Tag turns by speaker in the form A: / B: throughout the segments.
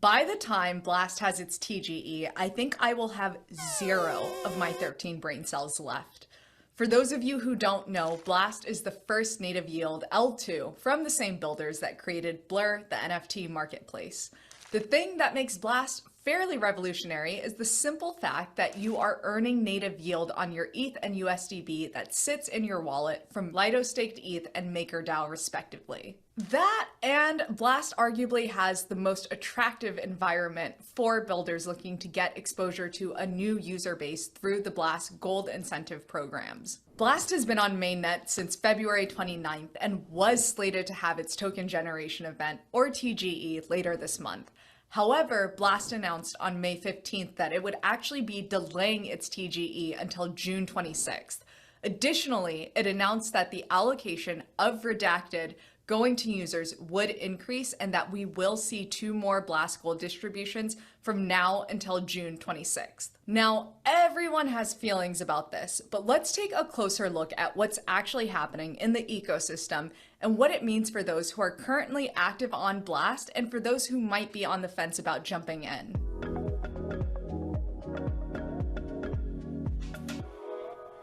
A: By the time Blast has its TGE, I think I will have 0 of my 13 brain cells left. For those of you who don't know, Blast is the first native yield L2 from the same builders that created Blur, the NFT marketplace. The thing that makes Blast fairly revolutionary is the simple fact that you are earning native yield on your ETH and USDB that sits in your wallet from Lido-staked ETH and MakerDAO respectively. That and Blast arguably has the most attractive environment for builders looking to get exposure to a new user base through the Blast Gold incentive programs. Blast has been on mainnet since February 29th and was slated to have its token generation event, or TGE, later this month. However, Blast announced on May 15th that it would actually be delaying its TGE until June 26th. Additionally, it announced that the allocation of redacted going to users would increase and that we will see 2 more Blast Gold distributions from now until June 26th. Now, everyone has feelings about this, but let's take a closer look at what's actually happening in the ecosystem and what it means for those who are currently active on Blast and for those who might be on the fence about jumping in.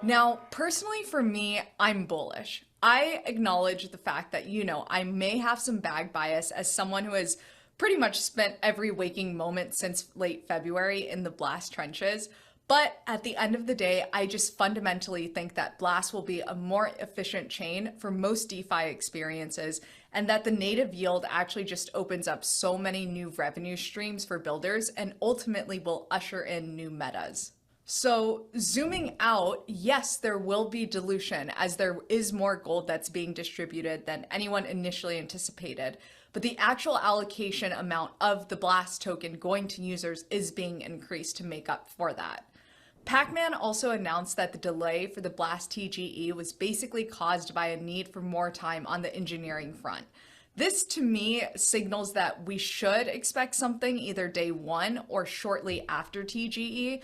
A: Now, personally for me, I'm bullish. I acknowledge the fact that, I may have some bag bias as someone who has pretty much spent every waking moment since late February in the Blast trenches. But at the end of the day, I just fundamentally think that Blast will be a more efficient chain for most DeFi experiences, and that the native yield actually just opens up so many new revenue streams for builders and ultimately will usher in new metas. So zooming out, yes, there will be dilution as there is more gold that's being distributed than anyone initially anticipated, but the actual allocation amount of the Blast token going to users is being increased to make up for that. Pac-Man also announced that the delay for the Blast TGE was basically caused by a need for more time on the engineering front. This to me signals that we should expect something either day 1 or shortly after TGE.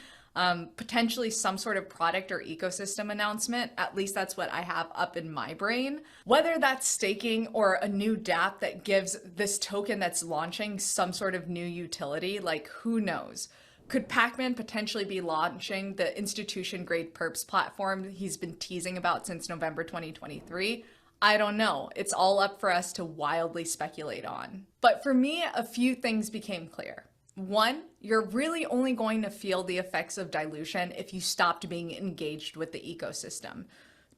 A: Potentially some sort of product or ecosystem announcement. At least that's what I have up in my brain. Whether that's staking or a new dApp that gives this token that's launching some sort of new utility, like who knows? Could Pac-Man potentially be launching the institution-grade perps platform he's been teasing about since November 2023? I don't know. It's all up for us to wildly speculate on. But for me, a few things became clear. 1, you're really only going to feel the effects of dilution if you stopped being engaged with the ecosystem.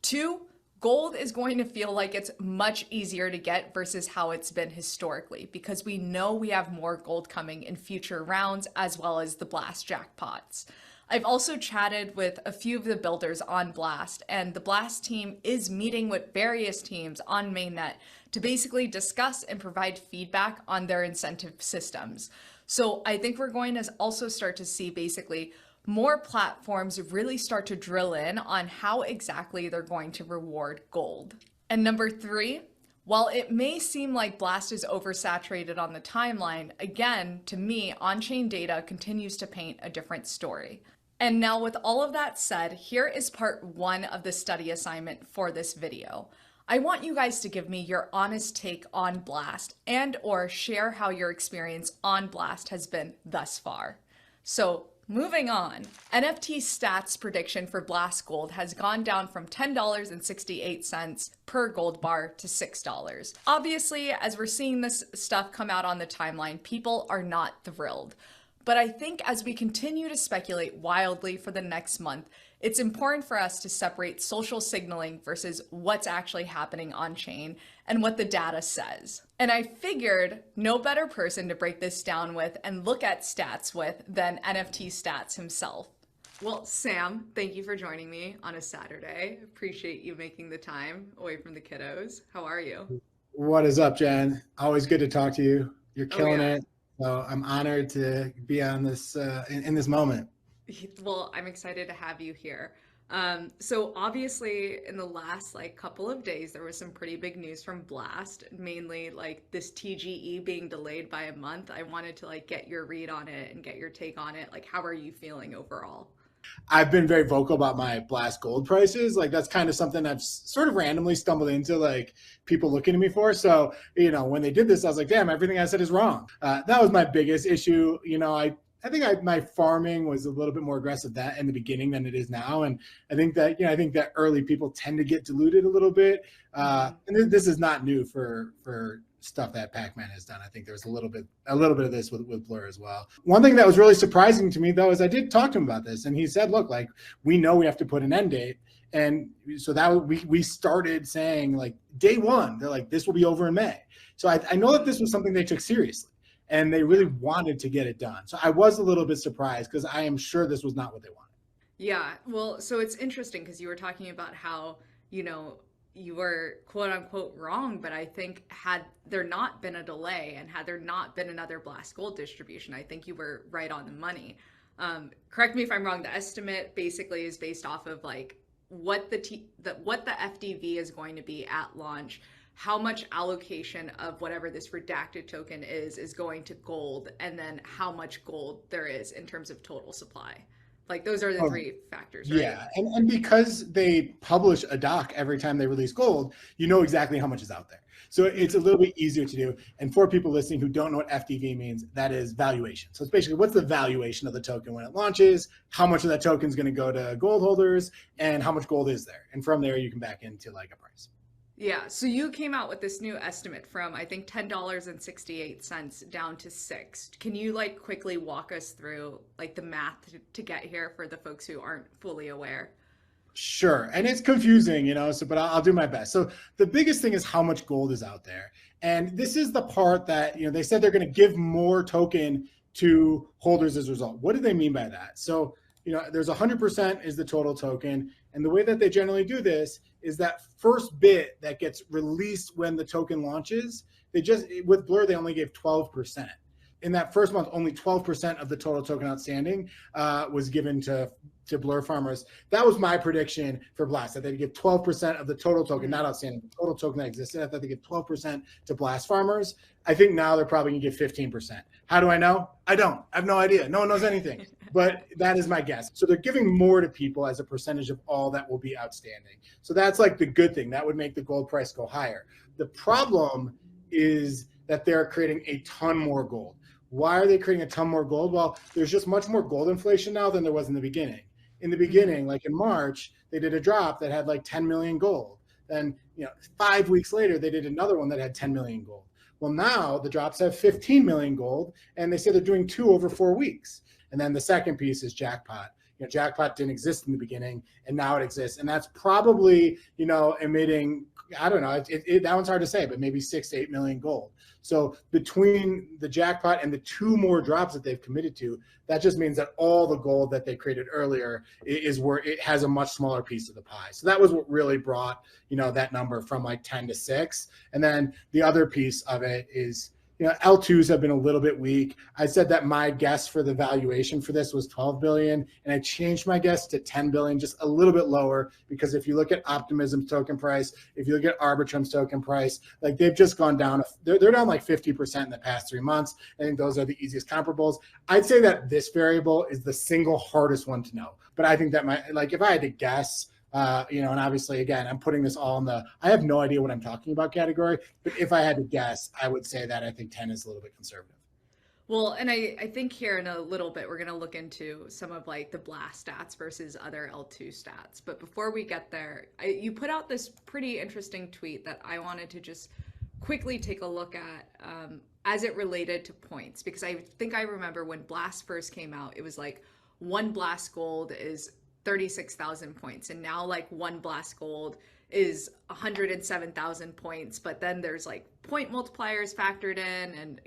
A: 2, gold is going to feel like it's much easier to get versus how it's been historically, because we know we have more gold coming in future rounds as well as the Blast jackpots. I've also chatted with a few of the builders on Blast, and the Blast team is meeting with various teams on mainnet to basically discuss and provide feedback on their incentive systems. So I think we're going to also start to see basically more platforms really start to drill in on how exactly they're going to reward gold. And number 3, while it may seem like Blast is oversaturated on the timeline, again, to me, on-chain data continues to paint a different story. And now with all of that said, here is part 1 of the study assignment for this video. I want you guys to give me your honest take on Blast and or share how your experience on Blast has been thus far. So moving on, NFT stats prediction for Blast Gold has gone down from $10.68 per gold bar to $6. Obviously, as we're seeing this stuff come out on the timeline, people are not thrilled. But I think as we continue to speculate wildly for the next month, it's important for us to separate social signaling versus what's actually happening on chain and what the data says. And I figured no better person to break this down with and look at stats with than NFT Stats himself. Well, Sam, thank you for joining me on a Saturday. Appreciate you making the time away from the kiddos. How are you?
B: What is up, Jen? Always good to talk to you. You're killing
A: yeah.
B: it. So I'm honored to be on this in this moment.
A: Well, I'm excited to have you here. So obviously in the last couple of days, there was some pretty big news from Blast, mainly this TGE being delayed by a month. I wanted to get your read on it and get your take on it. How are you feeling overall?
B: I've been very vocal about my Blast Gold prices. Like that's kind of something I've sort of randomly stumbled into, like people looking at me for. So, when they did this, I was like, damn, everything I said is wrong. That was my biggest issue. I think my farming was a little bit more aggressive that in the beginning than it is now. And I think that early people tend to get diluted a little bit. And this is not new for stuff that Pac-Man has done. I think there's a little bit of this with Blur as well. One thing that was really surprising to me though, is I did talk to him about this and he said, look, like we know we have to put an end date. And so that we started saying like day one, they're like, this will be over in May. So I know that this was something they took seriously and they really wanted to get it done. So I was a little bit surprised because I am sure this was not what they wanted.
A: Yeah, well, so it's interesting because you were talking about how, you were quote unquote wrong, but I think had there not been a delay and had there not been another Blast Gold distribution, I think you were right on the money. Correct me if I'm wrong. The estimate basically is based off of like what the FDV is going to be at launch, how much allocation of whatever this redacted token is going to gold, and then how much gold there is in terms of total supply. Like those are the three factors, right?
B: Yeah, and because they publish a doc every time they release gold, you know exactly how much is out there. So it's a little bit easier to do. And for people listening who don't know what FDV means, that is valuation. So it's basically what's the valuation of the token when it launches, how much of that token is going to go to gold holders, and how much gold is there. And from there, you can back into like a price.
A: Yeah, so you came out with this new estimate from, I think, $10.68 down to $6. Can you like quickly walk us through like the math to get here for the folks who aren't fully aware?
B: Sure. And it's confusing, but I'll do my best. So the biggest thing is how much gold is out there. And this is the part that, they said they're going to give more token to holders as a result. What do they mean by that? So, there's 100% is the total token. And the way that they generally do this is that first bit that gets released when the token launches, with Blur, they only gave 12%. In that first month, only 12% of the total token outstanding was given to Blur farmers. That was my prediction for Blast, that they'd give 12% of the total token, not outstanding, the total token that existed. I thought they'd give 12% to Blast farmers. I think now they're probably gonna give 15%. How do I know? I don't. I have no idea. No one knows anything. But that is my guess. So they're giving more to people as a percentage of all that will be outstanding. So that's like the good thing. That would make the gold price go higher. The problem is that they're creating a ton more gold. Why are they creating a ton more gold? Well, there's just much more gold inflation now than there was in the beginning. In the beginning, like in March, they did a drop that had like 10 million gold. Then, 5 weeks later, they did another one that had 10 million gold. Well, now the drops have 15 million gold, and they say they're doing 2 over 4 weeks. And then the second piece is jackpot. Jackpot didn't exist in the beginning, and now it exists. And that's probably, emitting, I don't know, that one's hard to say, but maybe 6 to 8 million gold. So between the jackpot and the 2 more drops that they've committed to, that just means that all the gold that they created earlier is where it has a much smaller piece of the pie. So that was what really brought, that number from like 10 to 6. And then the other piece of it is, L2s have been a little bit weak. I said that my guess for the valuation for this was 12 billion, and I changed my guess to 10 billion, just a little bit lower, because if you look at Optimism's token price, if you look at Arbitrum's token price, like they've just gone down. They're down like 50% in the past 3 months. I think those are the easiest comparables. I'd say that this variable is the single hardest one to know, but I think that if I had to guess, and obviously, again, I'm putting this all in I have no idea what I'm talking about category, but if I had to guess, I would say that I think 10 is a little bit conservative.
A: Well, and I think here in a little bit, we're going to look into some of like the Blast stats versus other L2 stats. But before we get there, you put out this pretty interesting tweet that I wanted to just quickly take a look at as it related to points, because I think I remember when Blast first came out, it was like 1 Blast Gold is 36,000 points, and now like 1 Blast Gold is 107,000 points, but then there's like point multipliers factored in, and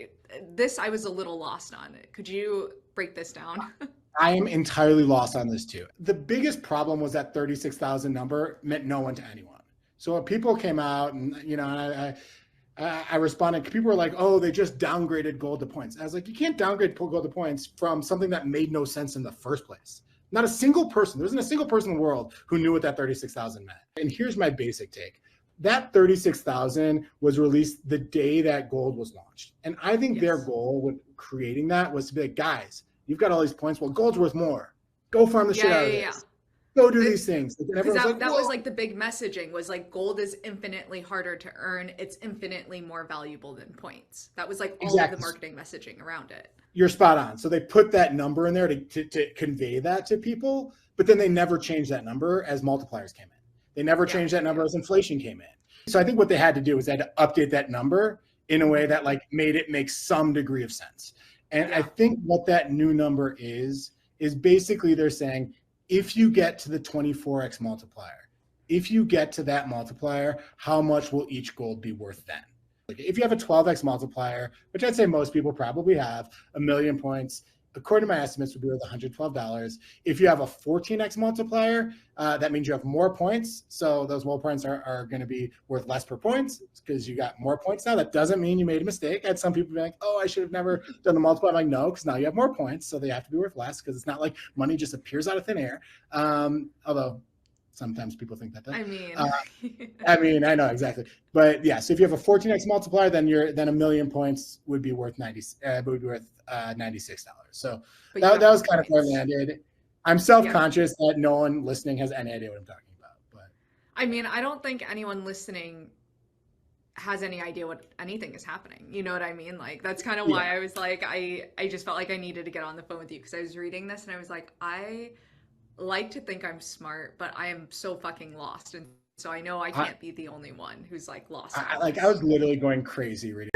A: this I was a little lost on. Could you break this down?
B: I am entirely lost on this too. The biggest problem was that 36,000 number meant no one to anyone. So when people came out and I responded, people were like, oh, they just downgraded gold to points. I was like, you can't downgrade gold to points from something that made no sense in the first place. Not a single person, there isn't a single person in the world who knew what that 36,000 meant. And here's my basic take. That 36,000 was released the day that gold was launched. And I think their goal with creating that was to be like, guys, you've got all these points. Well, gold's worth more. Go farm the shit
A: Yeah,
B: out of
A: yeah, yeah.
B: this. Go do these
A: It's
B: things. And
A: because
B: everyone's
A: that
B: like,
A: that
B: whoa.
A: was like the big messaging was like gold is infinitely harder to earn. It's infinitely more valuable than points. That was like all of the
B: Exactly.
A: marketing messaging around it.
B: You're spot on. So they put that number in there to convey that to people, but then they never changed that number as multipliers came in. They never
A: Yeah,
B: changed that
A: yeah,
B: number
A: yeah.
B: as inflation came in. So I think what they had to do is they had to update that number in a way that like made it make some degree of sense. And I
A: Yeah.
B: think what that new number is basically they're saying if you get to the 24x multiplier, if you get to that multiplier, how much will each gold be worth then? Like if you have a 12x multiplier, which I'd say most people probably have, 1,000,000 points, according to my estimates, would be worth $112. If you have a 14x multiplier, that means you have more points. So those more points are going to be worth less per points because you got more points now. That doesn't mean you made a mistake. I had some people be like, oh, I should have never done the multiply. I'm like, no, because now you have more points. So they have to be worth less because it's not like money just appears out of thin air. Although sometimes people think that does.
A: I mean,
B: I mean, I know exactly, but yeah. So if you have a 14x multiplier, then 1,000,000 points would be worth $96. So
A: but you
B: that
A: have
B: was
A: more
B: kind of where I
A: points.
B: landed. I'm
A: Yeah.
B: self-conscious that no one listening has any idea what I'm talking about, but
A: I mean, I don't think anyone listening has any idea what anything is happening. You know what I mean? Like that's kind of
B: yeah,
A: why I was like I just felt like I needed to get on the phone with you because I was reading this and I was like I like to think I'm smart, but I am so fucking lost and so I know I
B: I,
A: can't be the only one who's like lost
B: I
A: on
B: like I
A: this.
B: was literally going crazy reading.